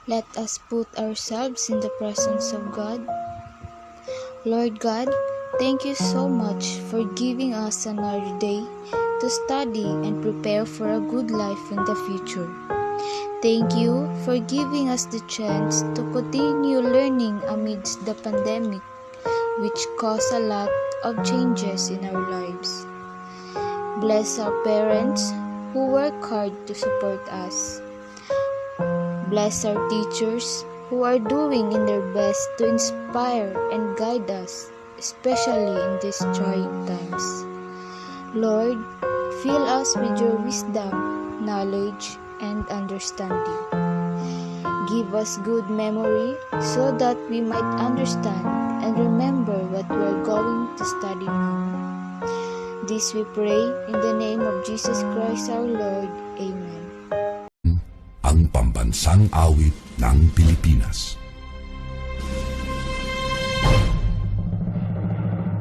Let us put ourselves in the presence of God. Lord God, thank you so much for giving us another day to study and prepare for a good life in the future. Thank you for giving us the chance to continue learning amidst the pandemic, which caused a lot of changes in our lives. Bless our parents who work hard to support us. Bless our teachers who are doing in their best to inspire and guide us, especially in these trying times. Lord, fill us with your wisdom, knowledge, and understanding. Give us good memory so that we might understand and remember what we are going to study now. This we pray in the name of Jesus Christ our Lord. Amen. Ang pambansang awit ng Pilipinas.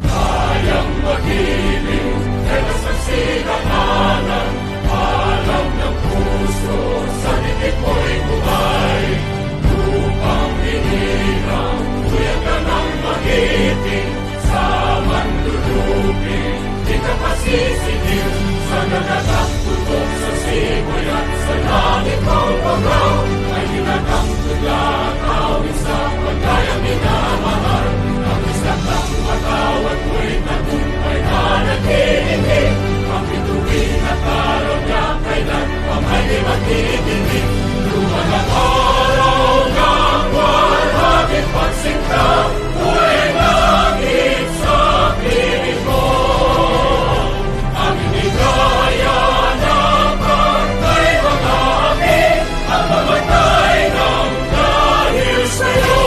Kayang magiging telas ng sinakanan, alam ng puso, sa dikit mo'y buhay. Lupang hinirang, tuyag ka ng magiting, sa manluluping, di ka pasisigil, sa nagagang tutok sa simoy at sa langit mong pagaw, ay hinatang tudla, awit sa pagkayang minamahal, ang isang ng matawad mo'y tagumpay na naghihingi, ang bituin at araw niya kailan ang ay di magtitingin, luman ang araw ng walhagit pagsinta, buhay langit sa piling mo, ang inigaya ng pagkay mga amin, ang mamatay ng dahil sa'yo.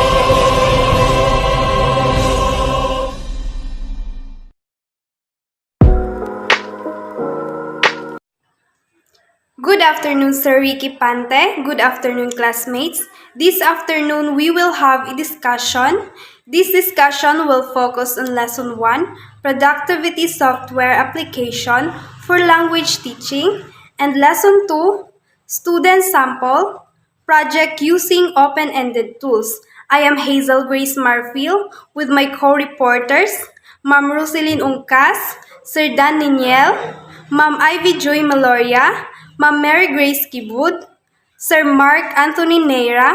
Good afternoon, Sir Ricky Pante. Good afternoon, classmates. This afternoon, we will have a discussion. This discussion will focus on Lesson 1, Productivity Software Application for Language Teaching, and Lesson 2, Student Sample, Project Using Open-Ended Tools. I am Hazel Grace Marfil with my co-reporters, Ma'am Roselyn Uncas, Sir Dan Niniel, Ma'am Ivy Joy Meloria, Ma'am Mary Grace Kibud, Sir Mark Anthony Neira,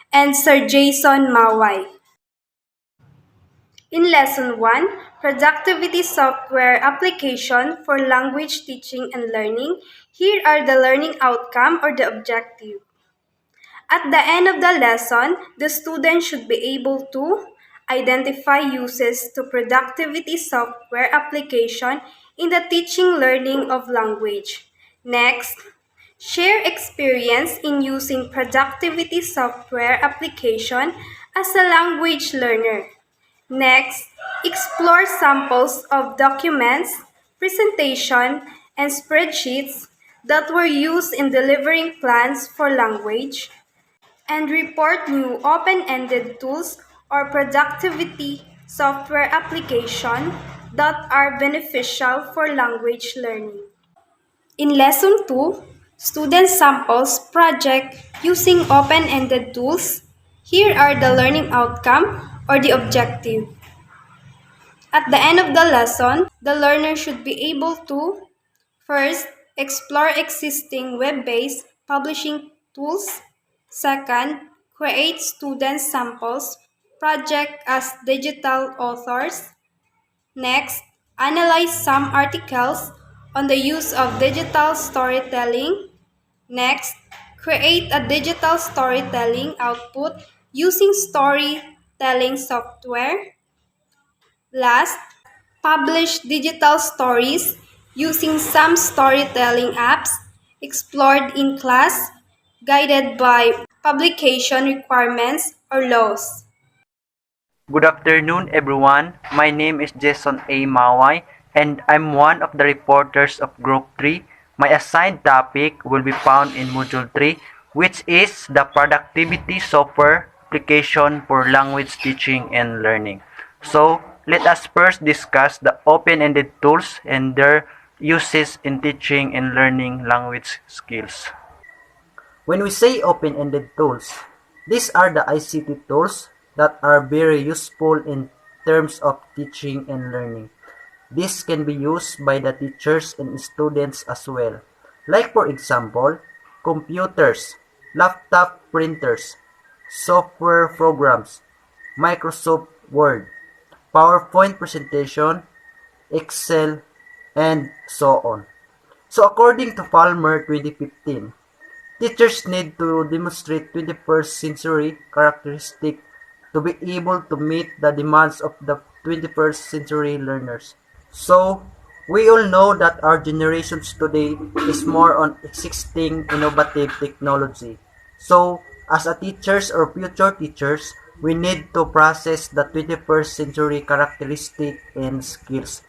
and Sir Jason Maway. In Lesson 1, Productivity Software Application for Language Teaching and Learning, here are the learning outcome or the objective. At the end of the lesson, the student should be able to identify uses to productivity software application in the teaching learning of language. Next, share experience in using productivity software application as a language learner. Next, explore samples of documents, presentation, and spreadsheets that were used in delivering plans for language, and report new open-ended tools or productivity software application that are beneficial for language learning. In Lesson 2, Student Samples Project Using Open-Ended Tools, here are the learning outcome or the objective. At the end of the lesson, the learner should be able to first, explore existing web-based publishing tools. Second, create student samples project as digital authors. Next, analyze some articles on the use of digital storytelling. Next, create a digital storytelling output using storytelling software. Last, publish digital stories using some storytelling apps explored in class, guided by publication requirements or laws. Good afternoon, everyone. My name is Jason A. Maway, and I'm one of the reporters of Group 3. My assigned topic will be found in Module 3, which is the Productivity Software Application for Language Teaching and Learning. So, let us first discuss the open-ended tools and their uses in teaching and learning language skills. When we say open-ended tools, These are the ICT tools that are very useful in terms of teaching and learning. This can be used by the teachers and students as well. Like for example, computers, laptop printers, software programs, Microsoft Word, PowerPoint presentation, Excel, and so on. So according to Palmer 2015, teachers need to demonstrate 21st century characteristics to be able to meet the demands of the 21st century learners. So, we all know that our generations today is more on existing innovative technology. So, as a teachers or future teachers, we need to process the 21st century characteristic and skills.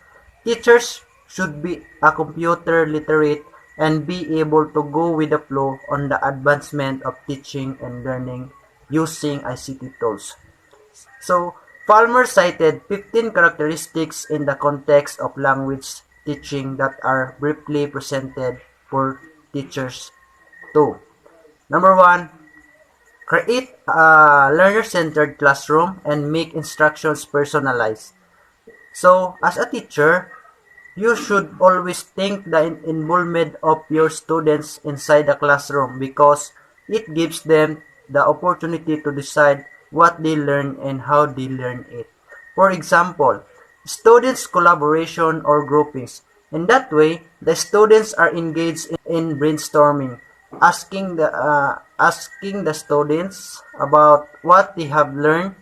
Teachers should be a computer literate and be able to go with the flow on the advancement of teaching and learning using ICT tools. So, Palmer cited 15 characteristics in the context of language teaching that are briefly presented for teachers too. Number 1, create a learner-centered classroom and make instructions personalized. So, as a teacher, you should always think the involvement of your students inside the classroom because it gives them the opportunity to decide what they learn and how they learn it. For example, students' collaboration or groupings. In that way, the students are engaged in brainstorming, asking the students about what they have learned,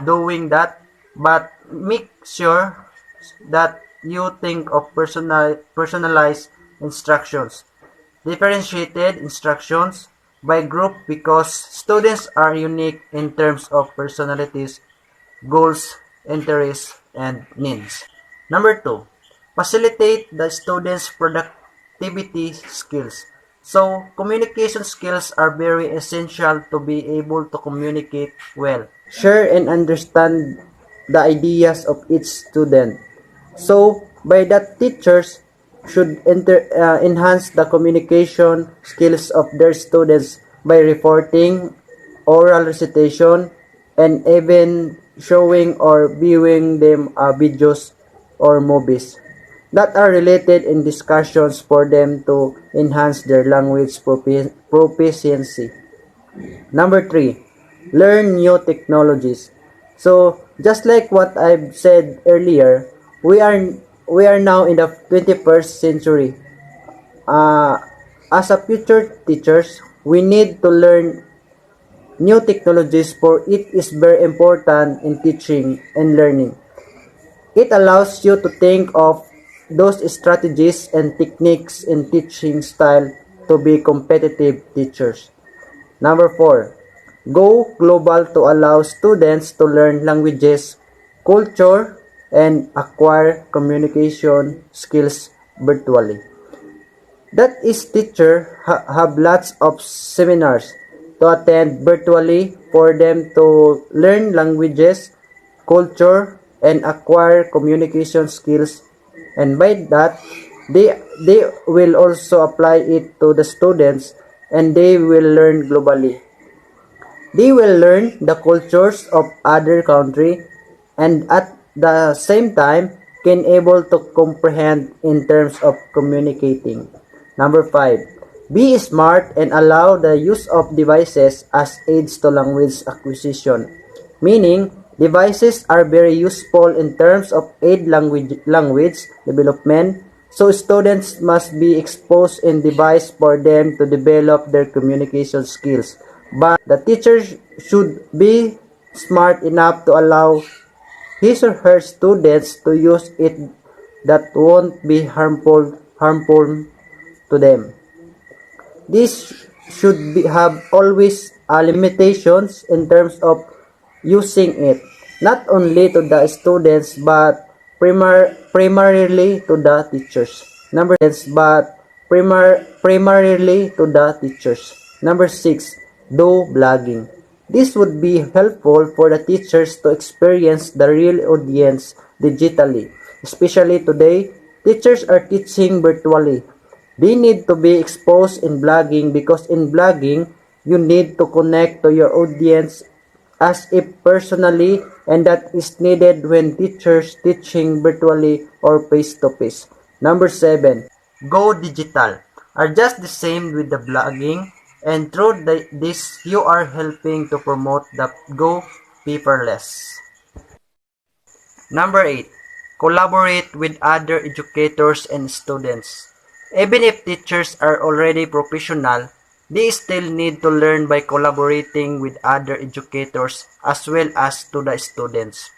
doing that, but make sure that you think of personalized instructions, differentiated instructions, by group because students are unique in terms of personalities, goals, interests, and needs. Number 2, facilitate the students' productivity skills. So, communication skills are very essential to be able to communicate well, share and understand the ideas of each student. So, by that, teachers should enhance the communication skills of their students by reporting, oral recitation, and even showing or viewing them videos or movies that are related in discussions for them to enhance their language proficiency. Number 3, learn new technologies. So, just like what I've said earlier, we are now in the 21st century. As a future teachers, we need to learn new technologies for it is very important in teaching and learning. It allows you to think of those strategies and techniques in teaching style to be competitive teachers. Number 4, go global to allow students to learn languages, culture, and acquire communication skills virtually. That is, teacher have lots of seminars to attend virtually for them to learn languages, culture, and acquire communication skills, and by that they will also apply it to the students and they will learn globally. They will learn the cultures of other country and at the same time can able to comprehend in terms of communicating. Number 5, be smart and allow the use of devices as aids to language acquisition. Meaning, devices are very useful in terms of aid language development, so students must be exposed in device for them to develop their communication skills. But the teacher should be smart enough to allow his or her students to use it that won't be harmful to them. This should have always limitations in terms of using it, not only to the students but primarily to the teachers. Primarily to the teachers. Number 6, do blogging. This would be helpful for the teachers to experience the real audience digitally. Especially today, teachers are teaching virtually. They need to be exposed in blogging because in blogging, you need to connect to your audience as if personally, and that is needed when teachers teaching virtually or face-to-face. Number 7, go digital. Are just the same with the blogging, and through this you are helping to promote the go paperless. Number 8, collaborate with other educators and students. Even if teachers are already professional, they still need to learn by collaborating with other educators as well as to the students.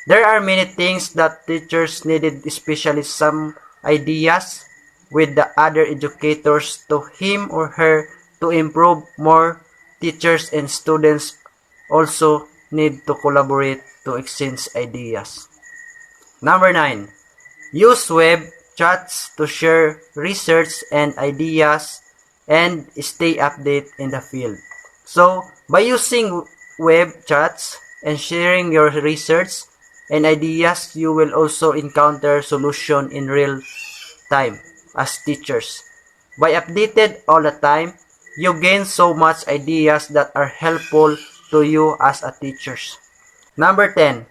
There are many things that teachers needed, especially some ideas with the other educators to him or her to improve more. Teachers and students also need to collaborate to exchange ideas. Number 9, use web chats to share research and ideas and stay updated in the field. So, by using web chats and sharing your research and ideas, you will also encounter solution in real time as teachers. By updated all the time, you gain so much ideas that are helpful to you as a teachers. Number 10,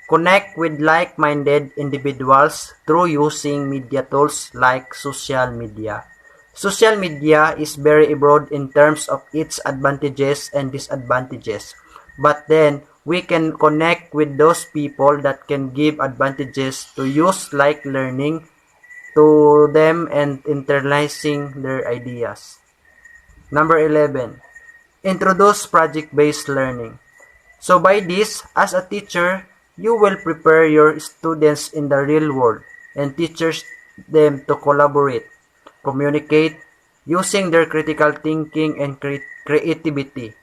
connect with like-minded individuals through using media tools like social media. Social media is very broad in terms of its advantages and disadvantages. But then, we can connect with those people that can give advantages to use like learning to them and internalizing their ideas. Number 11, introduce project-based learning. So by this, as a teacher, you will prepare your students in the real world and teach them to collaborate, communicate, using their critical thinking and creativity.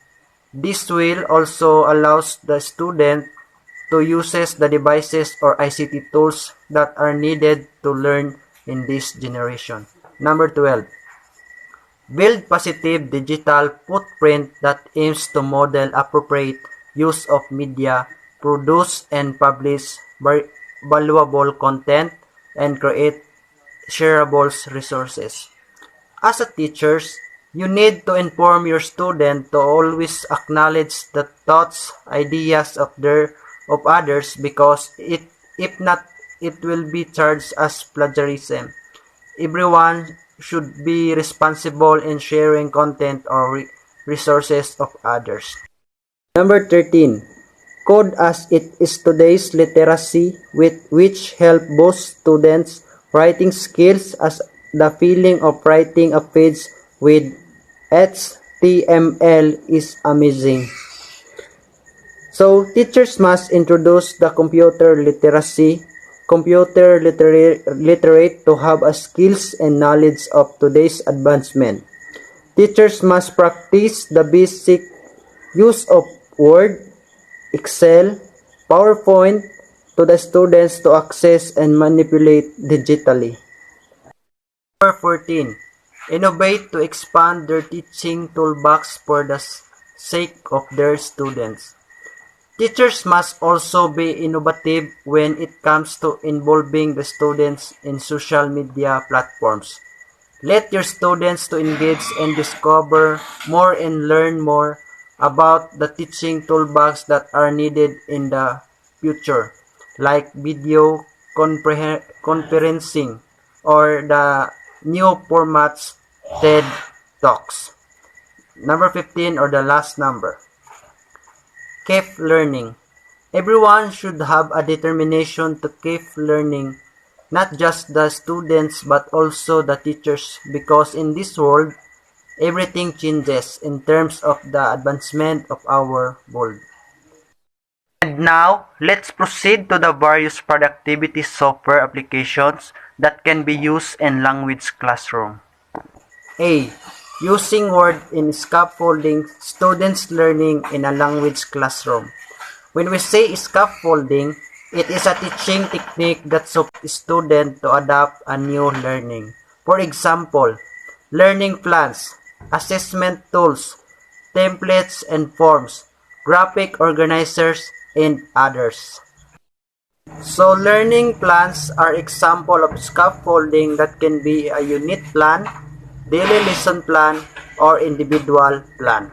This will also allow the student to use the devices or ICT tools that are needed to learn in this generation. Number 12, build positive digital footprint that aims to model appropriate use of media, produce and publish valuable content, and create shareable resources. As a teachers, you need to inform your student to always acknowledge the thoughts, ideas of others, because if not, it will be charged as plagiarism. Everyone should be responsible in sharing content or resources of others. Number 13, code as it is today's literacy, which help boost students' writing skills as the feeling of writing a page with HTML is amazing. So, teachers must introduce the computer literate to have a skills and knowledge of today's advancement. Teachers must practice the basic use of Word, Excel, PowerPoint to the students to access and manipulate digitally. Number 14, innovate to expand their teaching toolbox for the sake of their students. Teachers must also be innovative when it comes to involving the students in social media platforms. Let your students to engage and discover more and learn more about the teaching toolbox that are needed in the future, like video conferencing or the new formats TED Talks. Number 15, or the last number, keep learning. Everyone should have a determination to keep learning, not just the students but also the teachers, because in this world, everything changes in terms of the advancement of our world. And now, let's proceed to the various productivity software applications that can be used in language classroom. A. Using Word in scaffolding students' learning in a language classroom. When we say scaffolding, it is a teaching technique that supports students to adapt a new learning. For example, learning plans, assessment tools, templates and forms, graphic organizers, and others. So learning plans are example of scaffolding that can be a unit plan, daily lesson plan, or individual plan.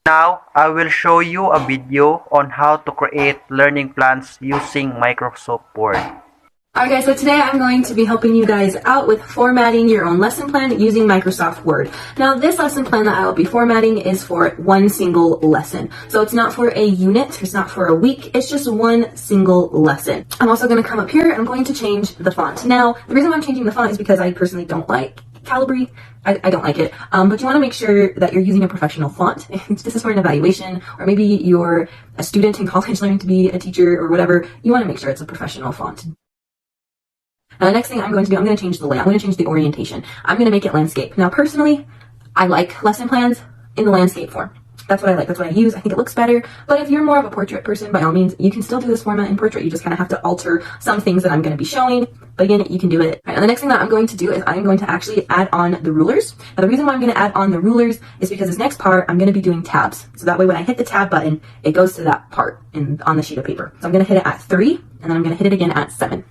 Now, I will show you a video on how to create learning plans using Microsoft Word. Alright guys, so today I'm going to be helping you guys out with formatting your own lesson plan using Microsoft Word. Now this lesson plan that I will be formatting is for one single lesson. So it's not for a unit, it's not for a week, it's just one single lesson. I'm also going to come up here and I'm going to change the font. Now, the reason why I'm changing the font is because I personally don't like Calibri. I don't like it, but you want to make sure that you're using a professional font. If this is for an evaluation, or maybe you're a student in college learning to be a teacher or whatever, you want to make sure it's a professional font. Now, the next thing I'm going to do, I'm going to change the layout. I'm going to change the orientation. I'm going to make it landscape. Now, personally, I like lesson plans in the landscape form. That's what I like. That's what I use. I think it looks better. But if you're more of a portrait person, by all means, you can still do this format in portrait. You just kind of have to alter some things that I'm going to be showing. But again, you can do it. Right, now, the next thing that I'm going to do is I'm going to actually add on the rulers. Now, the reason why I'm going to add on the rulers is because this next part, I'm going to be doing tabs. So that way, when I hit the tab button, it goes to that part on the sheet of paper. So I'm going to hit it at 3, and then I'm going to hit it again at 7.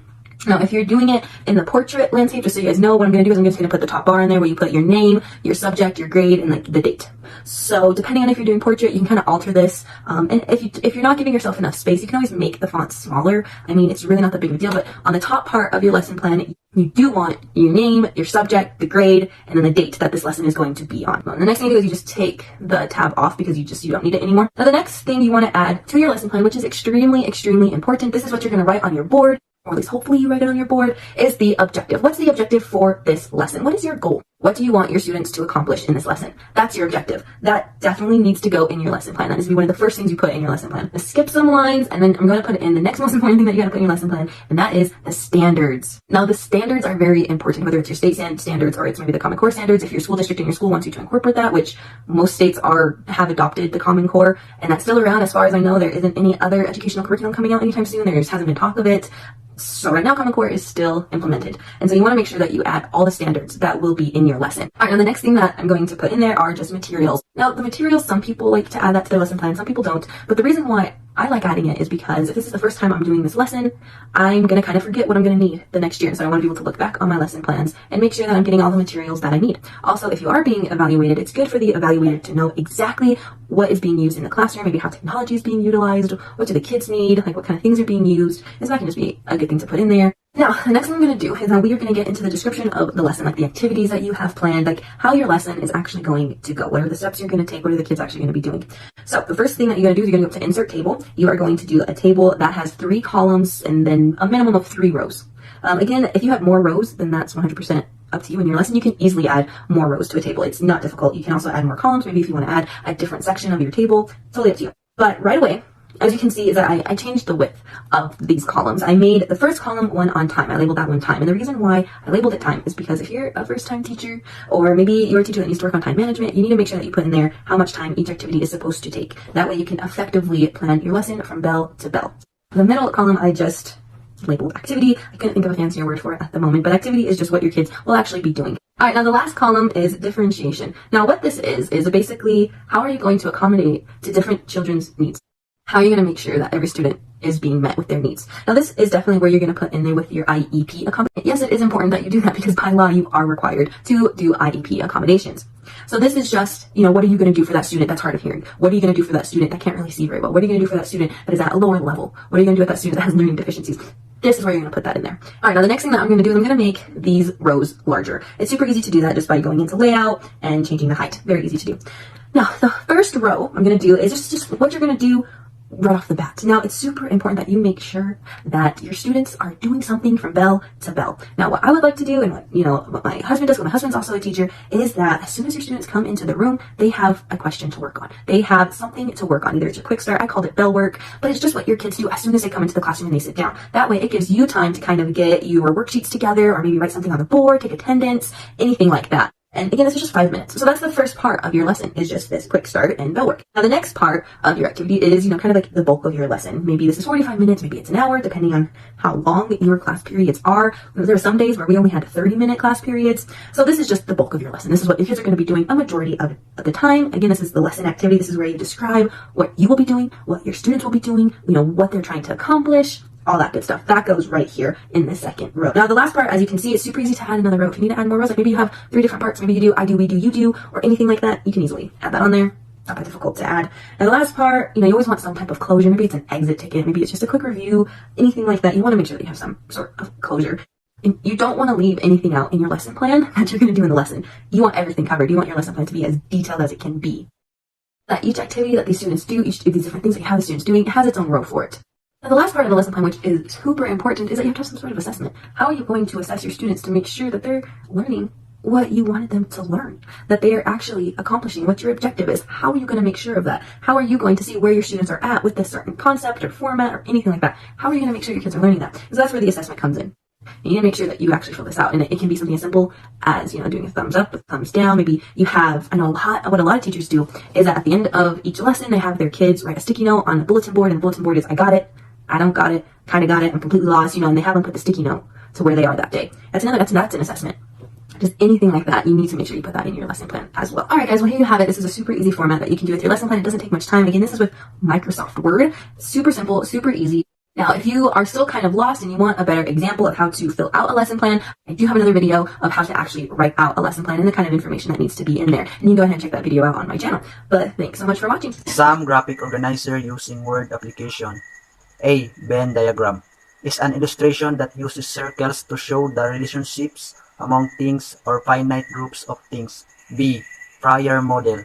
Now, if you're doing it in the portrait landscape, just so you guys know, what I'm going to do is I'm just going to put the top bar in there where you put your name, your subject, your grade, and the date. So depending on if you're doing portrait, you can kind of alter this. And if you're not giving yourself enough space, you can always make the font smaller. I mean, it's really not that big of a deal, but on the top part of your lesson plan, you do want your name, your subject, the grade, and then the date that this lesson is going to be on. Well, the next thing you do is you just take the tab off because you don't need it anymore. Now, the next thing you want to add to your lesson plan, which is extremely, extremely important, this is what you're going to write on your board, or at least hopefully you write it on your board, is the objective. What's the objective for this lesson? What is your goal? What do you want your students to accomplish in this lesson? That's your objective. That definitely needs to go in your lesson plan. That needs to be one of the first things you put in your lesson plan. Now, skip some lines, and then I'm going to put it in the next most important thing that you got to put in your lesson plan, and that is the standards. Now, the standards are very important, whether it's your state standards or it's maybe the Common Core standards. If your school district in your school wants you to incorporate that, which most states have adopted the Common Core, and that's still around. As far as I know, there isn't any other educational curriculum coming out anytime soon. There just hasn't been talk of it. So right now, Common Core is still implemented. And so you want to make sure that you add all the standards that will be in your lesson. All right, now the next thing that I'm going to put in there are just materials. Now, the materials, some people like to add that to their lesson plan, some people don't. But the reason why I like adding it is because if this is the first time I'm doing this lesson, I'm going to kind of forget what I'm going to need the next year. So I want to be able to look back on my lesson plans and make sure that I'm getting all the materials that I need. Also, if you are being evaluated, it's good for the evaluator to know exactly what is being used in the classroom, maybe how technology is being utilized, what do the kids need, like what kind of things are being used. And so that can just be a good thing to put in there. Now, the next thing I'm going to do is we are going to get into the description of the lesson, like the activities that you have planned, like how your lesson is actually going to go. What are the steps you're going to take? What are the kids actually going to be doing? So the first thing that you're going to do is you're going to go to Insert Table. You are going to do a table that has 3 columns and then a minimum of 3 rows. Again, if you have more rows, then that's 100% up to you in your lesson. You can easily add more rows to a table. It's not difficult. You can also add more columns. Maybe if you want to add a different section of your table, totally up to you. But right away, as you can see, is that I changed the width of these columns. I made the first column one on time. I labeled that one time. And the reason why I labeled it time is because if you're a first-time teacher, or maybe you're a teacher that needs to work on time management, you need to make sure that you put in there how much time each activity is supposed to take. That way you can effectively plan your lesson from bell to bell. The middle column, I just labeled activity. I couldn't think of a fancier word for it at the moment, but activity is just what your kids will actually be doing. All right, now the last column is differentiation. Now what this is basically how are you going to accommodate to different children's needs? How are you going to make sure that every student is being met with their needs? Now, this is definitely where you're going to put in there with your IEP accommodation. Yes, it is important that you do that because by law, you are required to do IEP accommodations. So this is just, what are you going to do for that student that's hard of hearing? What are you going to do for that student that can't really see very well? What are you going to do for that student that is at a lower level? What are you going to do with that student that has learning deficiencies? This is where you're going to put that in there. All right, now the next thing that I'm going to do is I'm going to make these rows larger. It's super easy to do that just by going into layout and changing the height. Very easy to do. Now, the first row I'm going to do is just what you're going to do right off the bat. Now, it's super important that you make sure that your students are doing something from bell to bell. Now, what I would like to do, and what my husband does, when my husband's also a teacher, is that as soon as your students come into the room, they have a question to work on. They have something to work on. Either it's a quick start, I called it bell work, but it's just what your kids do as soon as they come into the classroom and they sit down. That way, it gives you time to kind of get your worksheets together, or maybe write something on the board, take attendance, anything like that. And again, this is just 5 minutes. So that's the first part of your lesson, is just this quick start and bell work. Now, the next part of your activity is, kind of like the bulk of your lesson. Maybe this is 45 minutes, maybe it's an hour, depending on how long your class periods are. There are some days where we only had 30-minute class periods. So this is just the bulk of your lesson. This is what your kids are going to be doing a majority of the time. Again, this is the lesson activity. This is where you describe what you will be doing, what your students will be doing, what they're trying to accomplish, all that good stuff. That goes right here in the second row. Now, the last part, as you can see, it's super easy to add another row. If you need to add more rows, like maybe you have 3 different parts, maybe you do I do, we do, you do, or anything like that, you can easily add that on there. not that difficult to add. And the last part, you always want some type of closure. Maybe it's an exit ticket, maybe it's just a quick review, anything like that. You want to make sure that you have some sort of closure. And you don't want to leave anything out in your lesson plan that you're going to do in the lesson. You want everything covered. You want your lesson plan to be as detailed as it can be. That each activity that these students do, each of these different things that you have the students doing, has its own role for it. And the last part of the lesson plan, which is super important, is that you have to have some sort of assessment. How are you going to assess your students to make sure that they're learning what you wanted them to learn, that they are actually accomplishing what your objective is? How are you going to make sure of that? How are you going to see where your students are at with this certain concept or format or anything like that? How are you going to make sure your kids are learning that? Because that's where the assessment comes in. You need to make sure that you actually fill this out, and it can be something as simple as doing a thumbs up, a thumbs down. Maybe you have, I know what a lot of teachers do is that at the end of each lesson they have their kids write a sticky note on the bulletin board, and the bulletin board is I got it, I don't got it, kind of got it, I'm completely lost, and they have them put the sticky note to where they are that day. That's an assessment. Just anything like that, you need to make sure you put that in your lesson plan as well. Alright guys, well here you have it. This is a super easy format that you can do with your lesson plan. It doesn't take much time. Again, this is with Microsoft Word. Super simple, super easy. Now, if you are still kind of lost and you want a better example of how to fill out a lesson plan, I do have another video of how to actually write out a lesson plan and the kind of information that needs to be in there. And you can go ahead and check that video out on my channel. But thanks so much for watching. Some graphic organizer using Word application. A. Venn diagram is an illustration that uses circles to show the relationships among things or finite groups of things. B. Prior model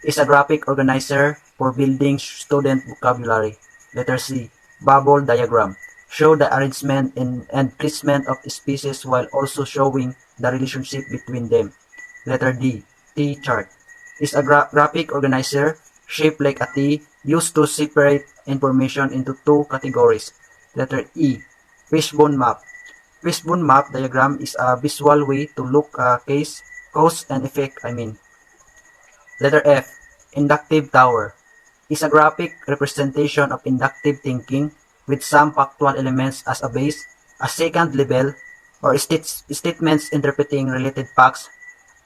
is a graphic organizer for building student vocabulary. Letter C. Bubble diagram show the arrangement and placement of species while also showing the relationship between them. Letter D. T-chart is a graphic organizer shaped like a T used to separate information into two categories. Letter E. Fishbone map. Fishbone map diagram is a visual way to look at cause and effect. Letter F. Inductive tower is a graphic representation of inductive thinking with some factual elements as a base, a second level, or statements interpreting related facts,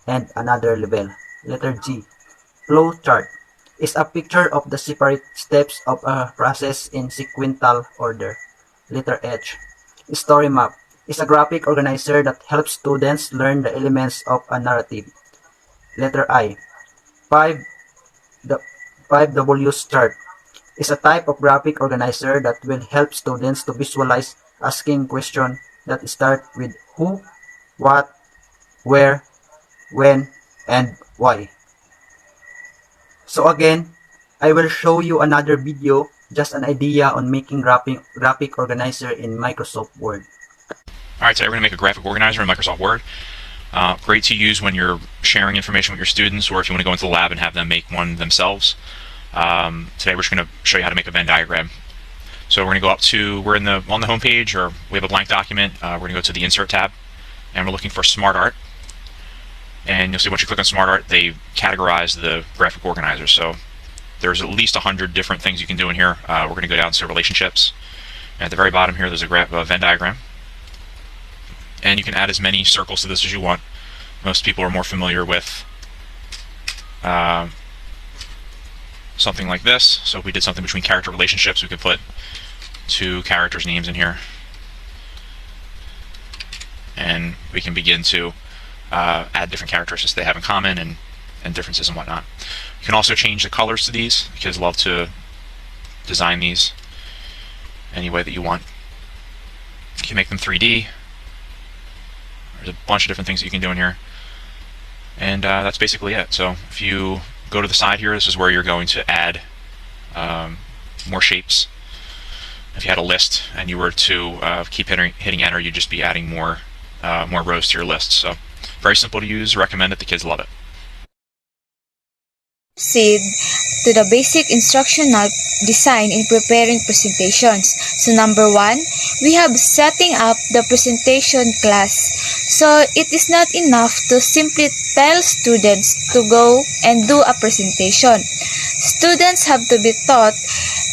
and another level. Letter G. Flow chart is a picture of the separate steps of a process in sequential order. Letter H. Story map is a graphic organizer that helps students learn the elements of a narrative. Letter I. 5Ws chart is a type of graphic organizer that will help students to visualize asking questions that start with who, what, where, when, and why. So again, I will show you another video, just an idea on making graphic organizer in Microsoft Word. Alright, today we're going to make a graphic organizer in Microsoft Word. Great to use when you're sharing information with your students, or if you want to go into the lab and have them make one themselves. Today we're just going to show you how to make a Venn diagram. So we're going to go up to, we're on the home page, or we have a blank document. We're going to go to the Insert tab, and we're looking for Smart Art. And you'll see once you click on Smart Art, they categorize the graphic organizer. So there's at least 100 different things you can do in here. We're going to go down to relationships. And at the very bottom here, there's a Venn diagram. And you can add as many circles to this as you want. Most people are more familiar with something like this. So if we did something between character relationships, we could put two characters' names in here. And we can begin to add different characteristics they have in common and differences and whatnot. You can also change the colors to these. Kids love to design these any way that you want. You can make them 3D. There's a bunch of different things that you can do in here. And that's basically it. So if you go to the side here, this is where you're going to add more shapes. If you had a list and you were to keep hitting enter, you'd just be adding more rows to your list. So very simple to use, recommend it, the kids love it. Proceed to the basic instructional design in preparing presentations. So number 1, we have setting up the presentation class. So it is not enough to simply tell students to go and do a presentation. Students have to be taught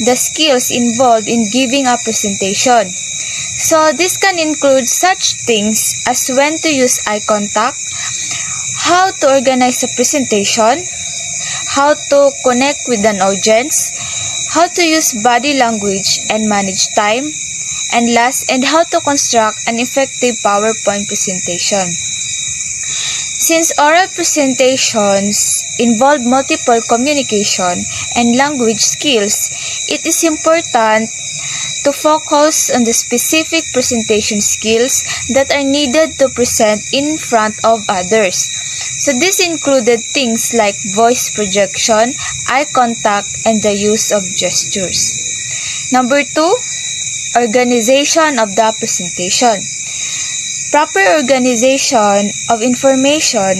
the skills involved in giving a presentation. So this can include such things as when to use eye contact, how to organize a presentation, how to connect with an audience, how to use body language and manage time, and last, and how to construct an effective PowerPoint presentation. Since oral presentations involve multiple communication and language skills, it is important to focus on the specific presentation skills that are needed to present in front of others. So this included things like voice projection, eye contact, and the use of gestures. Number 2, organization of the presentation. Proper organization of information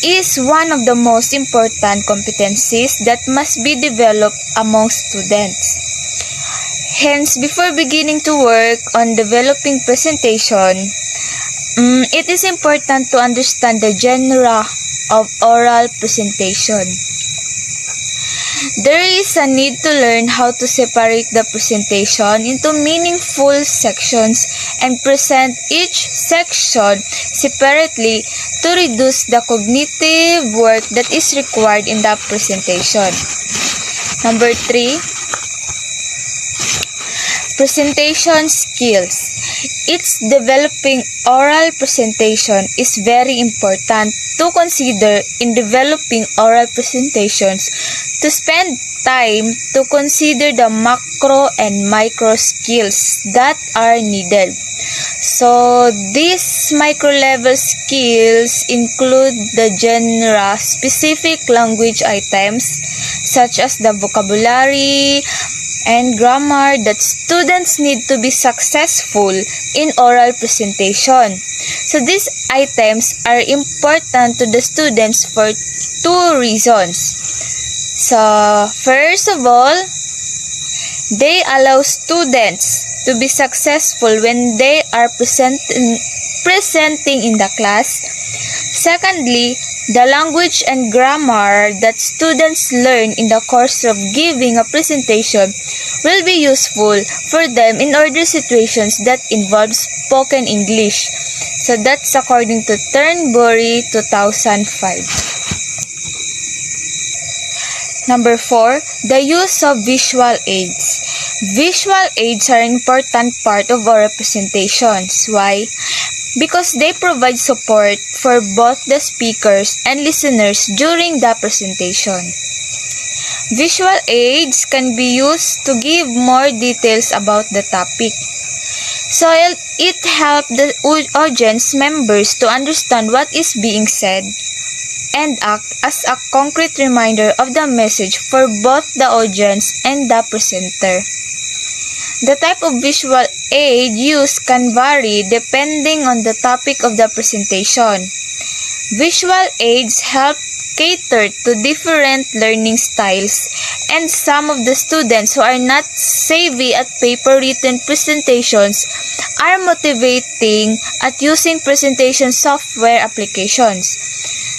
is one of the most important competencies that must be developed among students. Hence, before beginning to work on developing presentation, it is important to understand the genre of oral presentation. There is a need to learn how to separate the presentation into meaningful sections and present each section separately to reduce the cognitive work that is required in the presentation. Number 3, presentation skills. It's developing oral presentation is very important to consider in developing oral presentations, to spend time to consider the macro and micro skills that are needed. So these micro level skills include the genre specific language items such as the vocabulary and grammar that students need to be successful in oral presentation. So these items are important to the students for 2 reasons. So first of all, they allow students to be successful when they are presenting in the class. Secondly, the language and grammar that students learn in the course of giving a presentation will be useful for them in other situations that involve spoken English. So that's according to Turnbury 2005. Number 4, the use of visual aids. Visual aids are an important part of our presentations. Why? Because they provide support for both the speakers and listeners during the presentation. Visual aids can be used to give more details about the topic. So it helps the audience members to understand what is being said and act as a concrete reminder of the message for both the audience and the presenter. The type of visual aid used can vary depending on the topic of the presentation. Visual aids help cater to different learning styles, and some of the students who are not savvy at paper-written presentations are motivating at using presentation software applications.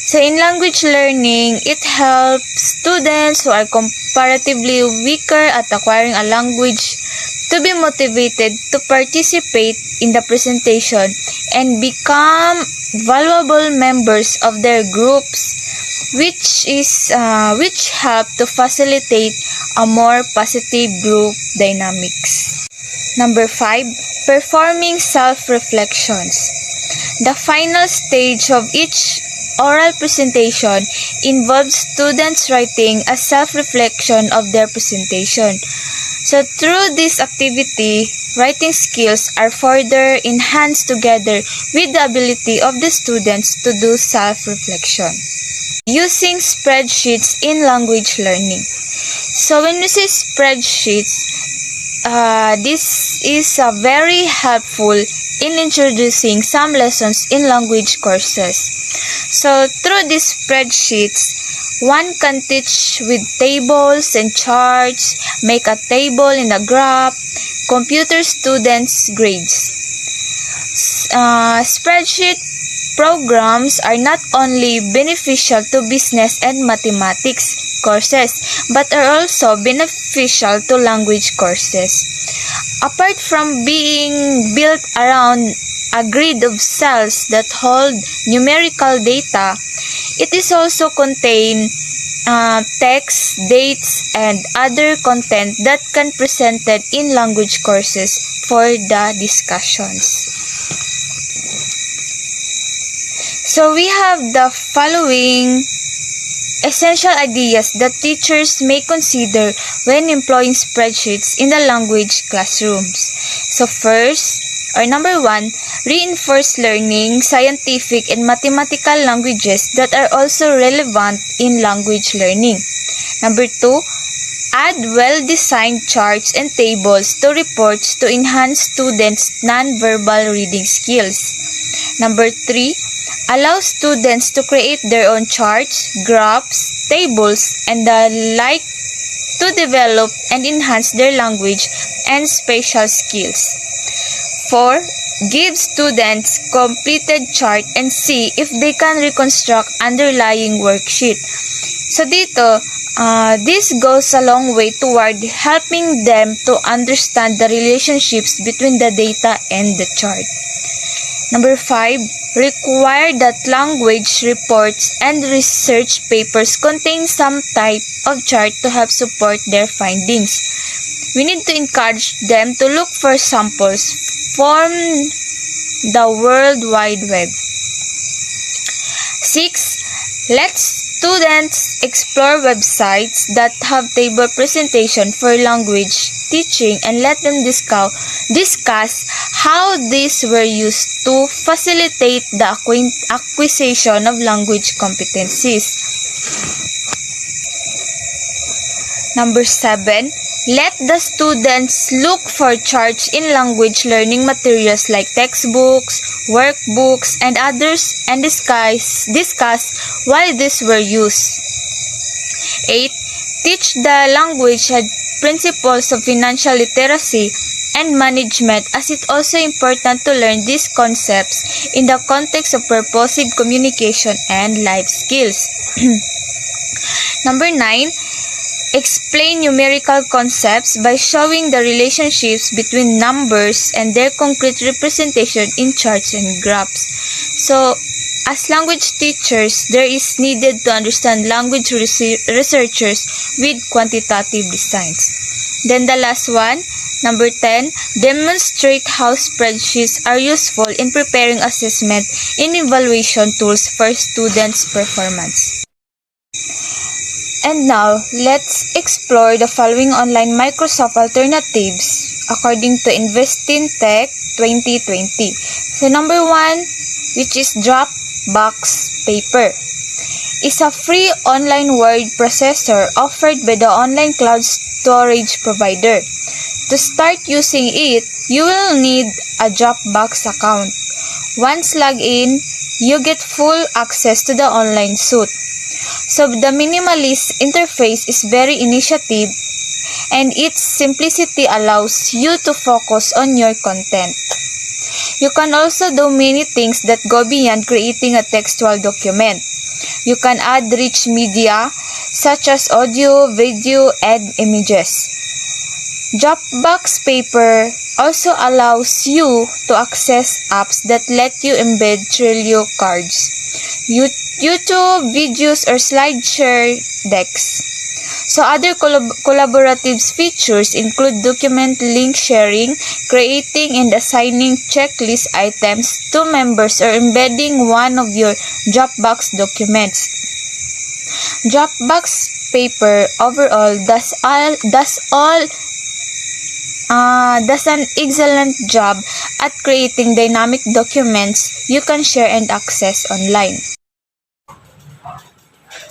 So in language learning, it helps students who are comparatively weaker at acquiring a language to be motivated to participate in the presentation and become valuable members of their groups, which help to facilitate a more positive group dynamics. Number 5, performing self-reflections. The final stage of each oral presentation involves students writing a self-reflection of their presentation. So through this activity, writing skills are further enhanced together with the ability of the students to do self-reflection. Using spreadsheets in language learning. So when we say spreadsheets, this is very helpful in introducing some lessons in language courses. So through these spreadsheets, one can teach with tables and charts, make a table in a graph, computer students' grades. Spreadsheet programs are not only beneficial to business and mathematics courses, but are also beneficial to language courses. Apart from being built around a grid of cells that hold numerical data, it is also contain text, dates, and other content that can be presented in language courses for the discussions. So we have the following essential ideas that teachers may consider when employing spreadsheets in the language classrooms. So first, or number 1, reinforce learning scientific and mathematical languages that are also relevant in language learning. Number 2, add well-designed charts and tables to reports to enhance students' non-verbal reading skills. Number 3, allow students to create their own charts, graphs, tables, and the like to develop and enhance their language and spatial skills. 4. Give students completed chart and see if they can reconstruct underlying worksheet. So dito, this goes a long way toward helping them to understand the relationships between the data and the chart. Number 5, require that language reports and research papers contain some type of chart to help support their findings. We need to encourage them to look for samples from the World Wide Web. 6. Let students explore websites that have table presentation for language teaching and let them discuss how these were used to facilitate the acquisition of language competencies. Number 7, let the students look for charts in language learning materials like textbooks, workbooks, and others and discuss why these were used. 8. Teach the language principles of financial literacy and management, as it's also important to learn these concepts in the context of purposive communication and life skills. Number 9, explain numerical concepts by showing the relationships between numbers and their concrete representation in charts and graphs. So, as language teachers, there is needed to understand language researchers with quantitative designs. Then the last one, number 10, demonstrate how spreadsheets are useful in preparing assessment and evaluation tools for students' performance. And now, let's explore the following online Microsoft alternatives according to InvestinTech 2020. So number 1, which is Dropbox Paper, is a free online word processor offered by the online cloud storage provider. To start using it, you will need a Dropbox account. Once logged in, you get full access to the online suite. So the minimalist interface is very initiative and its simplicity allows you to focus on your content. You can also do many things that go beyond creating a textual document. You can add rich media such as audio, video, and images. Dropbox Paper also allows you to access apps that let you embed Trello cards, YouTube videos, or SlideShare decks. So other collaborative features include document link sharing, creating and assigning checklist items to members, or embedding one of your Dropbox documents. Dropbox Paper overall does an excellent job at creating dynamic documents you can share and access online.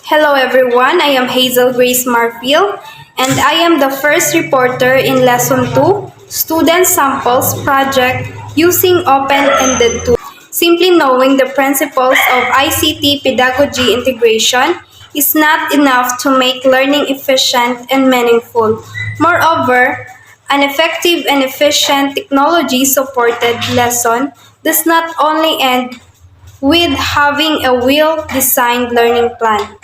Hello everyone, I am Hazel Grace Marfield and I am the first reporter in Lesson 2, Student Samples Project using Open-Ended Tools. Simply knowing the principles of ICT pedagogy integration is not enough to make learning efficient and meaningful. Moreover, an effective and efficient technology-supported lesson does not only end with having a well-designed learning plan.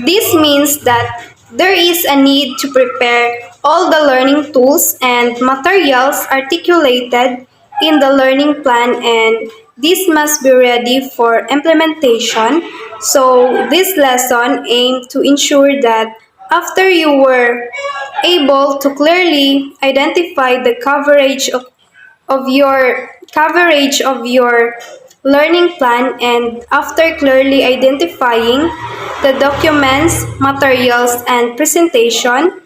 This means that there is a need to prepare all the learning tools and materials articulated in the learning plan, and this must be ready for implementation. So this lesson aimed to ensure that after you were able to clearly identify the coverage of your learning plan, and after clearly identifying the documents, materials, and presentation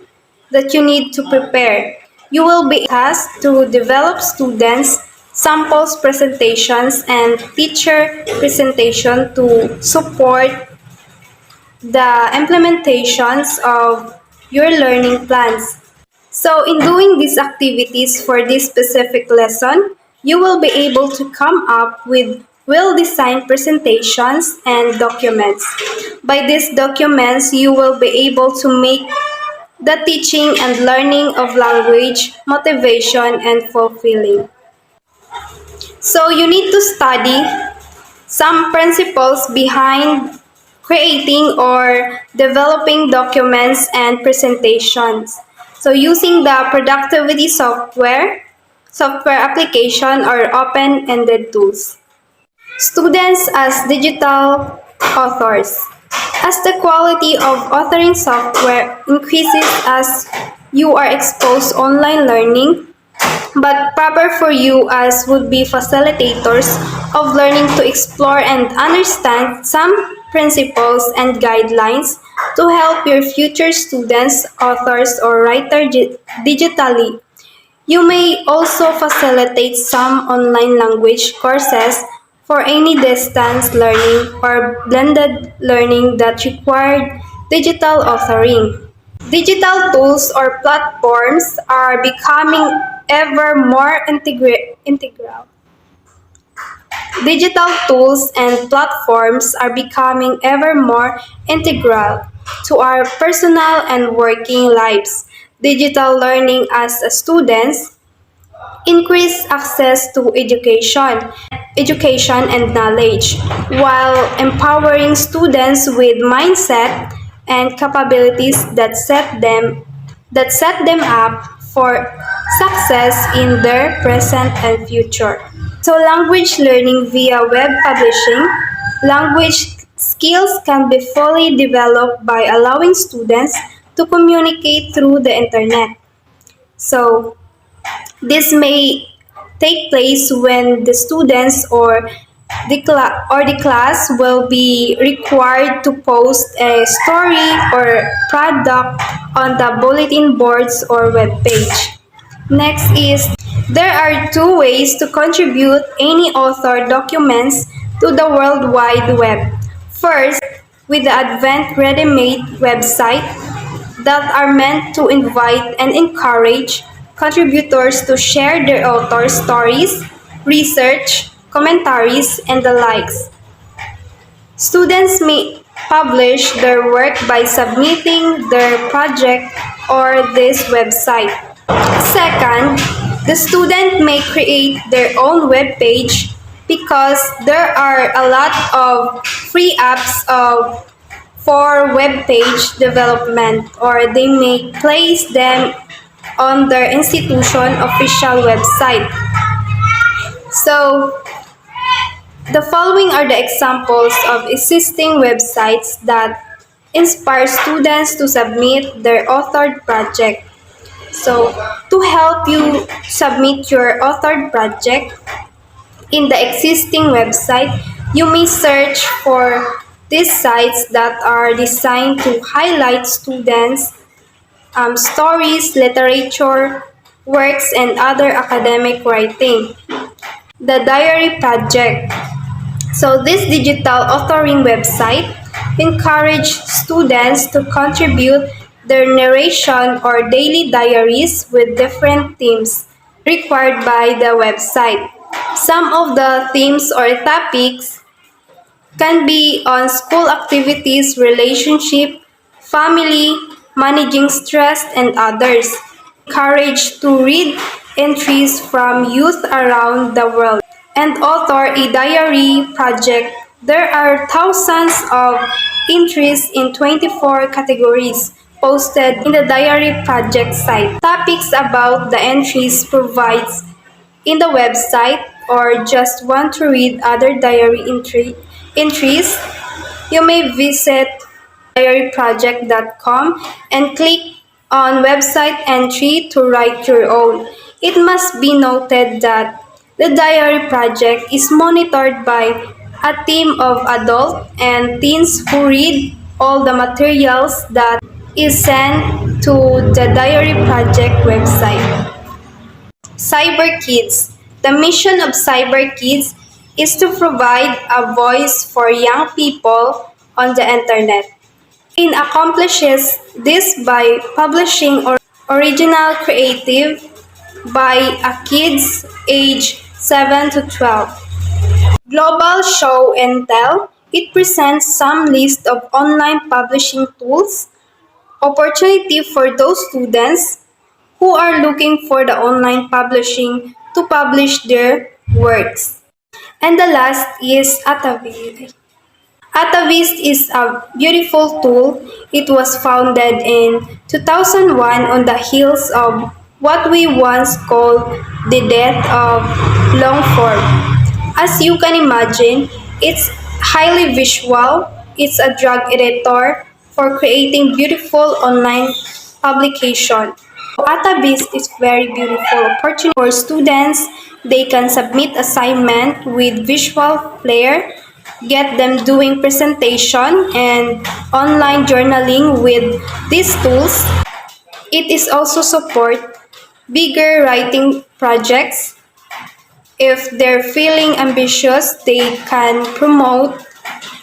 that you need to prepare. You will be tasked to develop students' samples presentations and teacher presentation to support the implementations of your learning plans. So in doing these activities for this specific lesson, you will be able to come up with well-designed presentations and documents. By these documents, you will be able to make the teaching and learning of language, motivation, and fulfilling. So you need to study some principles behind creating or developing documents and presentations. So using the productivity software application or open-ended tools. Students as digital authors. As the quality of authoring software increases as you are exposed online learning, but proper for you as would be facilitators of learning to explore and understand some principles and guidelines to help your future students, authors, or writer digitally. You may also facilitate some online language courses for any distance learning or blended learning that required digital authoring. Digital tools or platforms are becoming ever more integral. Digital tools and platforms are becoming ever more integral to our personal and working lives. Digital learning as a students increase access to education and knowledge, while empowering students with mindset and capabilities that set them up for success in their present and future. So language learning via web publishing, language skills can be fully developed by allowing students to communicate through the internet. So this may take place when the students or the class will be required to post a story or product on the bulletin boards or web page. Next is there are two ways to contribute any author documents to the World Wide Web. First, with the Advent ready-made website that are meant to invite and encourage contributors to share their author stories, research, commentaries, and the likes. Students may publish their work by submitting their project or this website. Second, the student may create their own web page because there are a lot of free apps for web page development, or they may place them on their institution official website. So the following are the examples of existing websites that inspire students to submit their authored project. So to help you submit your authored project in the existing website, you may search for these sites that are designed to highlight students' stories, literature, works, and other academic writing. The Diary Project. So this digital authoring website encourages students to contribute their narration or daily diaries with different themes required by the website. Some of the themes or topics can be on school activities, relationship, family, managing stress, and others. Encouraged to read entries from youth around the world and author a diary project. There are thousands of entries in 24 categories posted in the diary project site. Topics about the entries provides in the website, or just want to read other diary entries, you may visit diaryproject.com and click on website entry to write your own. It must be noted that the diary project is monitored by a team of adult and teens who read all the materials that is sent to the Diary Project website. Cyber Kids. The mission of Cyber Kids is to provide a voice for young people on the internet. It accomplishes this by publishing original creative by kids age 7 to 12. Global Show and Tell. It presents some list of online publishing tools, opportunity for those students who are looking for the online publishing to publish their works. And the last is Atavis. Atavis is a beautiful tool. It was founded in 2001 on the heels of what we once called the death of long form. As you can imagine, it's highly visual. It's a drag editor for creating beautiful online publication. Atavis is very beautiful opportunity for students. They can submit assignment with visual flair, get them doing presentation and online journaling with these tools. It is also support bigger writing projects. If they're feeling ambitious, they can promote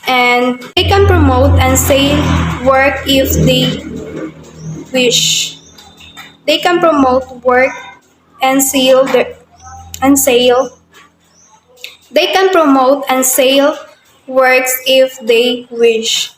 and say work if they wish. They can promote work and sell They can promote and sell works if they wish.